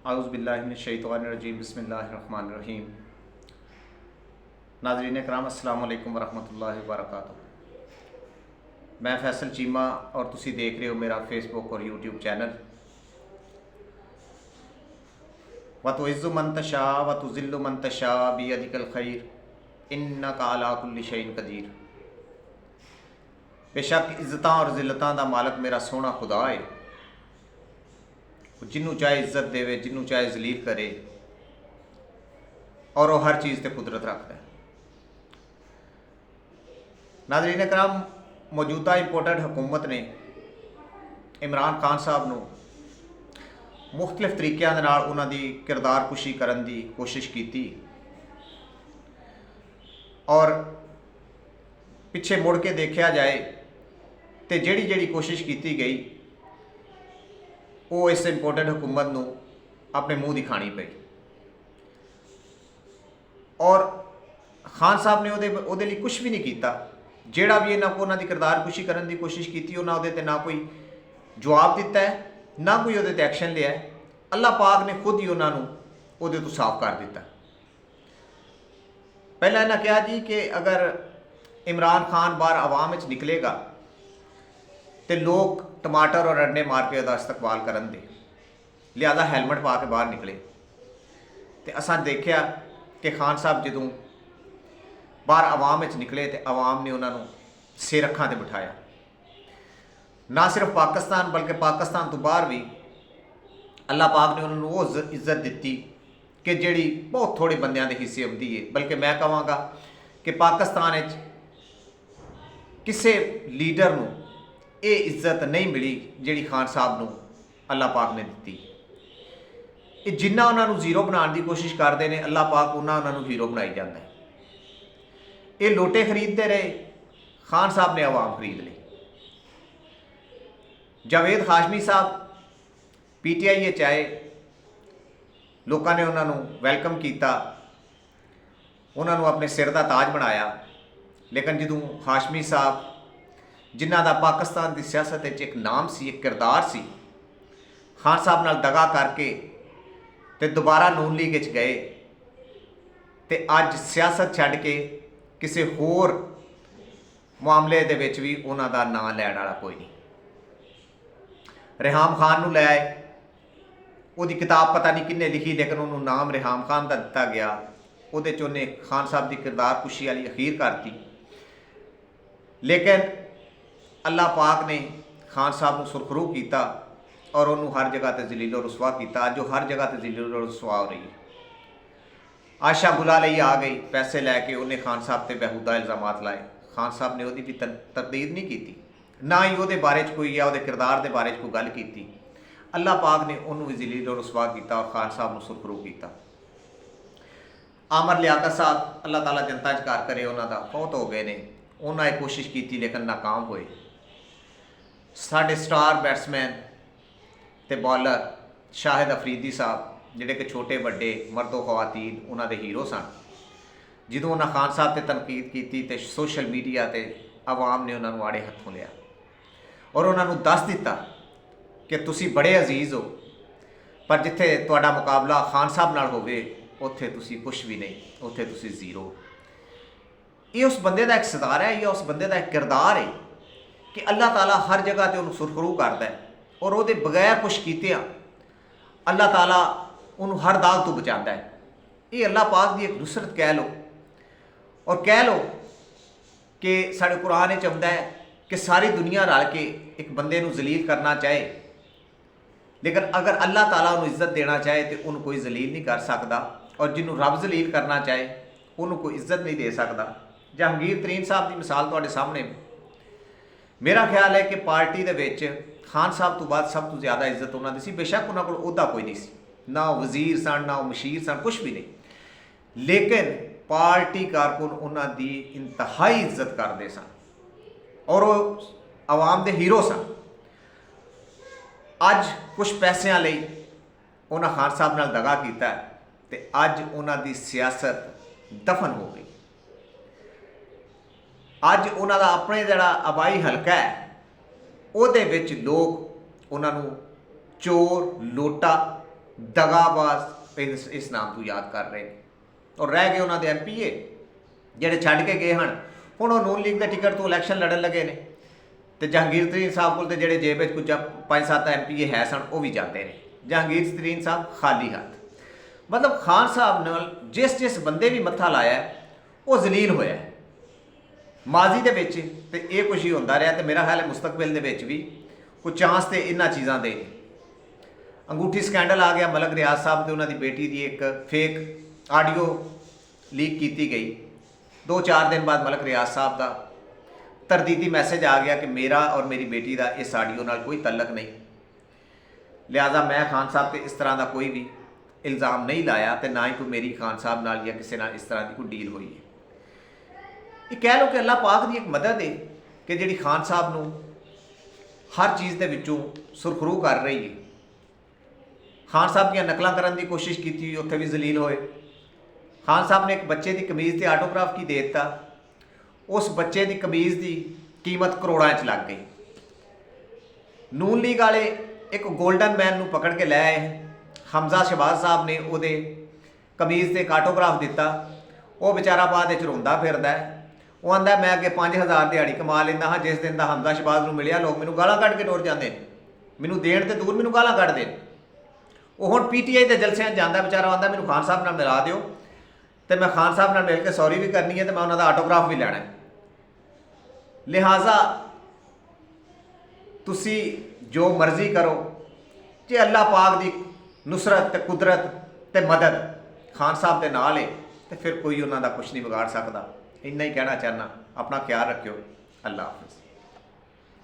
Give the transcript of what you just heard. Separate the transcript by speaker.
Speaker 1: आउज़ुबिल्लाहिमिनश्शैतानिर्रजीम बिस्मिल्लाहिर्रहमानिर्रहीम। नाज़रीन कराम अस्सलाम वालेकुम वरहमतुल्लाहि वबरकातुहू। मैं फैसल चीमा और तुसी देख रहे हो मेरा फेसबुक और यूट्यूब चैनल। व तुइज़्ज़ु मन तशा व तुज़िल्लु मन तशा बियदिकल खैर इन्नका अला कुल्लि शैइन कदीर। बेशक इज़्ज़तां और ज़िल्लतां दा मालक मेरा सोहना खुदा है, जिन्हों चाहे इज्जत देवे, जिन्हों चाहे जलील करे, और वह हर चीज़ पर कुदरत रखता है। नाज़रीन कराम, मौजूदा इंपोर्टेड हुकूमत ने इमरान खान साहब नूं मुख्तलिफ तरीक़िਆਂ ਦੇ ਨਾਲ ਉਹਨਾਂ ਦੀ किरदारकुशी करन ਦੀ कोशिश की और पिछे मुड़ के देखा जाए तो जिहड़ी जिहड़ी कोशिश की गई वो इस इंपोर्टेड हुकूमत नूं अपने मूँह दी खानी पई। और खान साहब ने उहदे लई कुछ भी नहीं किया। जिहड़ा भी इन्हां को उन्हां दी किरदारकुशी करन दी कोशिश की, उन्हां उहदे ते ना कोई जवाब दिता है, ना कोई उहदे ते एक्शन लिया है। अल्लाह पाक ने खुद ही उन्हां नूं उहदे तों साफ कर दिता। पहला इन्हां कहा जी कि अगर इमरान खान बाहर आवाम विच निकलेगा तो लोग टमाटर और अंडे मार के उसका इस्तकबाल करन दे, लिहाजा हैलमेट पा के बाहर निकले। तो असां देखा कि खान साहब जदों बाहर आवाम विच निकले तो आवाम ने उन्होंने सिर अखां ते बिठाया। ना सिर्फ पाकिस्तान बल्कि पाकिस्तान तो बाहर भी अल्लाह पाक ने उन्होंने वो इज्जत दी कि जिहड़ी बहुत थोड़े बंदियां दे हिस्से आउंदी है। बल्कि मैं कहांगा कि पाकिस्तान विच किसी लीडर नूं ये इज्जत नहीं मिली जिहड़ी खान साहब नूं अल्लाह पाक ने दी। ये जिन्ना उन्होंने जीरो बनाने की कोशिश करते हैं, अल्लाह पाक उन्होंने हीरो बनाई जाता है। ये लोटे खरीदते रहे, खान साहब ने आवाम खरीद ली। जावेद हाशमी साहब PTI चाहे लोगों ने उन्होंने वैलकम किया, उन्होंने अपने सिर का ताज बनाया। लेकिन जदों हाशमी साहब जिन्हों का पाकिस्तान की सियासत एक नाम सी, एक किरदार सी, खान साहब नाल दगा करके तो दोबारा नून लीग गए तो अज सियासत छड्ड के किसी होर मामले दे विच भी उन्हां दा नां लैण वाला कोई नहीं। रिहाम खान नूं लै आए, उहदी किताब पता नहीं किन्ने लिखी, लेकिन उन्होंने नाम रिहाम खान का दिता गया। उहदे च उन्हें खान साहब की किरदारकुशी वाली अखीर करती। लेकिन अल्लाह पाक ने खान साहब को सुरखरू किया और उन्होंने हर जगह पर जलीलो रसवा किया। अज हर जगह पर जलीलो रसवा हो रही है। आशा बुला लई आ गई, पैसे लैके उन्हें खान साहब से बेहूदा इल्ज़ामात लाए। खान साहब ने उसकी भी तरदीद नहीं की, ना ही वो बारे कोई या वो किरदार के बारे कोई गल की। अल्लाह पाक ने उन्होंने भी जलीलो रसवा किया और खान साहब को सुरखरू किया। आमर लियाकत साहब अल्लाह ताला जनता च घर करे, उन्होंने फौत हो गए ने। उन्होंने कोशिश की लेकिन नाकाम होए। साढ़े स्टार बैट्समैन ते बॉलर शाहिद अफरीदी साहब जिहड़े कि छोटे बड़े मर्दो खवातीन उन्होंने हीरो सन, जदों उन्होंने खान साहब से तनकीद की तो सोशल मीडिया ते आवाम ने उन्होंने आड़े हथों लिया और उन्होंने दस दिता कि तुसी बड़े अजीज़ हो, पर जिथे तुहाडा मुकाबला खान साहब नाल होवे उत्थे तुसी कुछ भी नहीं, उत्थे तुसी जीरो। ये उस बंदे का एक सितारा है, या उस बंदे का एक किरदार है कि अल्लाह ताला हर जगह पर उन्होंने सुरखरू करता है और वो बगैर कुछ कीतिया अल्लाह ताला उन्होंने हर दाग तो बचाता है। ये अल्लाह पाक की एक नुसरत कह लो, और कह लो कि साढ़े कुरान में आउंदा है कि सारी दुनिया रल के एक बंदे नूं जलील करना चाहे, लेकिन अगर अल्लाह ताला उन्होंने इज्जत देना चाहे तो उन्होंने कोई जलील नहीं कर सकता, और जिन्हों रब जलील करना चाहे उन्होंने कोई इज्जत नहीं दे सकता। जहांगीर तरीन साहब की मिसाल तुहाडे सामने, मेरा ख्याल है कि पार्टी दे विच खान साहब तो बाद सब तो ज़्यादा इज्जत उन्होंने सी। बेशक उन्होंने कोल ओहदा कोई नहीं सी, ना वजीर सन, ना मशीर सन, कुछ भी नहीं, लेकिन पार्टी कारकुन उन्होंने इंतहाई इज्जत करते सन और वो आवाम के हीरो सन। अज कुछ पैसों लई उन्होंने खान साहब नाल दगा किया तो अज उन्होंने सियासत दफन हो गई। अज उन्होंने अपने जड़ा आबाई हल्का है वो लोग उन्होंने चोर लोटा ਦਗਾਬਾਜ਼ ਇਸ ਨਾਮ ਤੋਂ ਯਾਦ ਕਰ ਰਹੇ ਨੇ। ਔਰ ਰਹਿ ਗਏ ਉਹਨਾਂ ਦੇ MPA ਜਿਹੜੇ ਛੱਡ ਕੇ ਗਏ ਹਨ, ਹੁਣ ਉਹ ਨੂਨ ਲੀਗ ਦੇ ਟਿਕਟ ਤੋਂ ਇਲੈਕਸ਼ਨ ਲੜਨ ਲੱਗੇ ਨੇ। ਤੇ ਜਹਾਂਗੀਰ ਤਰੀਨ ਸਾਹਿਬ ਕੋਲ ਤੇ ਜਿਹੜੇ ਜੇਬ ਵਿੱਚ ਕੁਝ 5-7 MPA ਹੈ ਸਨ ਉਹ ਵੀ ਜਾਂਦੇ ਨੇ। ਜਹਾਂਗੀਰ ਤਰੀਨ ਸਾਹਿਬ ਖਾਲੀ ਹੱਥ। ਮਤਲਬ ਖਾਨ ਸਾਹਿਬ ਨਾਲ ਜਿਸ ਬੰਦੇ ਵੀ ਮੱਥਾ ਲਾਇਆ ਉਹ ਜ਼ਲੀਲ ਹੋਇਆ ਮਾਜ਼ੀ ਦੇ ਵਿੱਚ, ਤੇ ਇਹ ਕੁਛ ਹੀ ਹੁੰਦਾ ਰਿਹਾ। ਤੇ ਮੇਰਾ ਖਿਆਲ ਹੈ ਮੁਸਤਕਬਲ ਦੇ ਵਿੱਚ ਵੀ ਕੋਈ ਚਾਂਸ ਤੇ ਇਹਨਾਂ ਚੀਜ਼ਾਂ ਦੇ। ਅੰਗੂਠੀ ਸਕੈਂਡਲ ਆ ਗਿਆ, ਮਲਕ ਰਿਆਜ਼ ਸਾਹਿਬ ਤੇ ਉਹਨਾਂ ਦੀ ਬੇਟੀ ਦੀ ਇੱਕ ਫੇਕ ਆਡੀਓ ਲੀਕ ਕੀਤੀ ਗਈ। 2-4 ਦਿਨ ਬਾਅਦ ਮਲਕ ਰਿਆਜ਼ ਸਾਹਿਬ ਦਾ ਤਰਦੀਦੀ ਮੈਸੇਜ ਆ ਗਿਆ ਕਿ ਮੇਰਾ ਔਰ ਮੇਰੀ ਬੇਟੀ ਦਾ ਇਸ ਆਡੀਓ ਨਾਲ ਕੋਈ ਤਲਕ ਨਹੀਂ, ਲਿਹਾਜ਼ਾ ਮੈਂ ਖਾਨ ਸਾਹਿਬ 'ਤੇ ਇਸ ਤਰ੍ਹਾਂ ਦਾ ਕੋਈ ਵੀ ਇਲਜ਼ਾਮ ਨਹੀਂ ਲਾਇਆ ਤੇ ਨਾ ਹੀ ਕੋਈ ਮੇਰੀ ਖਾਨ ਸਾਹਿਬ ਨਾਲ ਜਾਂ ਕਿਸੇ ਨਾਲ ਇਸ ਤਰ੍ਹਾਂ ਦੀ ਕੋਈ ਡੀਲ ਹੋਈ ਹੈ। ਇਹ ਕਹਿ ਲਓ ਕਿ ਅੱਲਾਹ ਪਾਕ ਦੀ ਇੱਕ ਮਦਦ ਹੈ ਕਿ ਜਿਹੜੀ ਖਾਨ ਸਾਹਿਬ ਨੂੰ ਹਰ ਚੀਜ਼ ਦੇ ਵਿੱਚੋਂ ਸੁਰਖਰੂ ਕਰ ਰਹੀ ਹੈ। ਖਾਨ ਸਾਹਿਬ ਦੀਆਂ ਨਕਲਾਂ ਕਰਨ ਦੀ ਕੋਸ਼ਿਸ਼ ਕੀਤੀ, ਉੱਥੇ ਵੀ ਜ਼ਲੀਲ ਹੋਏ। ਖਾਨ ਸਾਹਿਬ ਨੇ ਇੱਕ ਬੱਚੇ ਦੀ ਕਮੀਜ਼ ਤੇ ਆਟੋਗ੍ਰਾਫ ਕੀ ਦੇ ਦਿੱਤਾ, ਉਸ ਬੱਚੇ ਦੀ ਕਮੀਜ਼ ਦੀ ਕੀਮਤ ਕਰੋੜਾਂ 'ਚ ਲੱਗ ਗਈ। ਨੂਨ ਲੀਗ ਵਾਲੇ ਇੱਕ ਗੋਲਡਨ ਮੈਨ ਨੂੰ ਪਕੜ ਕੇ ਲੈ ਆਏ। ਹਮਜ਼ਾ ਸ਼ਹਬਾਜ਼ ਸਾਹਿਬ ਨੇ ਉਹਦੇ ਕਮੀਜ਼ ਤੇ ਇੱਕ ਆਟੋਗ੍ਰਾਫ ਦਿੱਤਾ। ਉਹ ਵਿਚਾਰਾ ਬਾਅਦ ਵਿੱਚ ਰੋਂਦਾ ਫਿਰਦਾ ਹੈ। ਉਹ ਆਂਦਾ ਮੈਂ ਅੱਗੇ 5000 ਦਿਹਾੜੀ ਕਮਾ ਲੈਂਦਾ ਹਾਂ, ਜਿਸ ਦਿਨ ਦਾ ਹਮਜ਼ਾ ਸ਼ਹਬਾਜ਼ ਨੂੰ ਮਿਲਿਆ ਲੋਕ ਮੈਨੂੰ ਗਾਲਾਂ ਕੱਢ ਕੇ ਟੁਰ ਜਾਂਦੇ ਨੇ, ਮੈਨੂੰ ਦੇਣ ਤੇ ਦੂਰ ਮੈਨੂੰ ਗਾਲਾਂ ਕੱਢਦੇ ਨੇ। ਉਹ ਹੁਣ PTI ਦੇ ਜਲਸਿਆਂ 'ਚ ਜਾਂਦਾ ਵਿਚਾਰਾ, ਆਂਦਾ ਮੈਨੂੰ ਖਾਨ ਸਾਹਿਬ ਨਾਲ ਮਿਲਾ ਦਿਓ ਤੇ ਮੈਂ ਖਾਨ ਸਾਹਿਬ ਨਾਲ ਮਿਲ ਕੇ ਸੌਰੀ ਵੀ ਕਰਨੀ ਹੈ ਤੇ ਮੈਂ ਉਹਨਾਂ ਦਾ ਆਟੋਗ੍ਰਾਫ ਵੀ ਲੈਣਾ। ਲਿਹਾਜ਼ਾ ਤੁਸੀਂ ਜੋ ਮਰਜ਼ੀ ਕਰੋ, ਜੇ ਅੱਲਾਹ ਪਾਕ ਦੀ ਨੁਸਰਤ ਤੇ ਕੁਦਰਤ ਤੇ ਮਦਦ ਖਾਨ ਸਾਹਿਬ ਦੇ ਨਾਲ ਹੈ ਤੇ ਫਿਰ ਕੋਈ ਉਹਨਾਂ ਦਾ ਕੁਛ ਨਹੀਂ ਵਿਗਾੜ ਸਕਦਾ। ਇੰਨਾ ਹੀ ਕਹਿਣਾ ਚਾਹੁੰਦਾ। ਆਪਣਾ ਖਿਆਲ ਰੱਖਿਓ। ਅੱਲਾਹ ਹਾਫਿਜ਼।